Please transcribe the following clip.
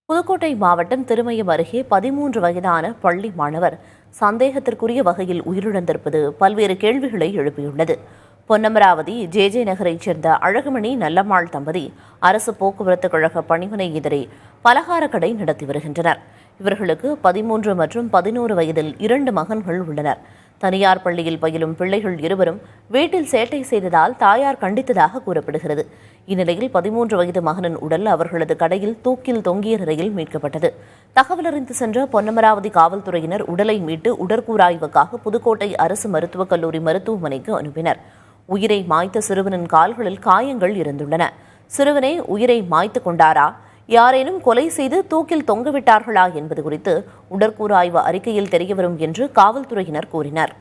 புதுக்கோட்டை மாவட்டம் திருமயம் அருகே 13 வயதான பள்ளி மாணவர் சந்தேகத்திற்குரிய வகையில் உயிரிழந்திருப்பது பல்வேறு கேள்விகளை எழுப்பியுள்ளது. பொன்னமராவதி ஜே நகரைச் சேர்ந்த அழகுமணி நல்லம்மாள் தம்பதி அரசு போக்குவரத்து கழக பணிமனை எதிரே பலகார கடை நடத்தி வருகின்றனர். இவர்களுக்கு 13 மற்றும் 11 வயதில் 2 மகன்கள் உள்ளனர். தனியார் பள்ளியில் பயிலும் பிள்ளைகள் இருவரும் வீட்டில் சேட்டை செய்ததால் தாயார் கண்டித்ததாக கூறப்படுகிறது. இந்நிலையில் 13 வயது மகனின் உடல் அவர்களது கடையில் தூக்கில் தொங்கிய நிலையில் மீட்கப்பட்டது. தகவல் அறிந்து சென்ற பொன்னமராவதி காவல்துறையினர் உடலை மீட்டு உடற்கூறாய்வுக்காக புதுக்கோட்டை அரசு மருத்துவக் கல்லூரி மருத்துவமனைக்கு அனுப்பினர். உயிரை மாய்த்த சிறுவனின் கால்களில் காயங்கள் இருந்துள்ளன. சிறுவனே உயிரை மாய்த்து கொண்டாரா, யாரேனும் கொலை செய்து தூக்கில் தொங்கவிட்டார்களா என்பது குறித்து உடற்கூறாய்வு அறிக்கையில் தெரியவரும் என்று காவல்துறையினர் கூறினர்.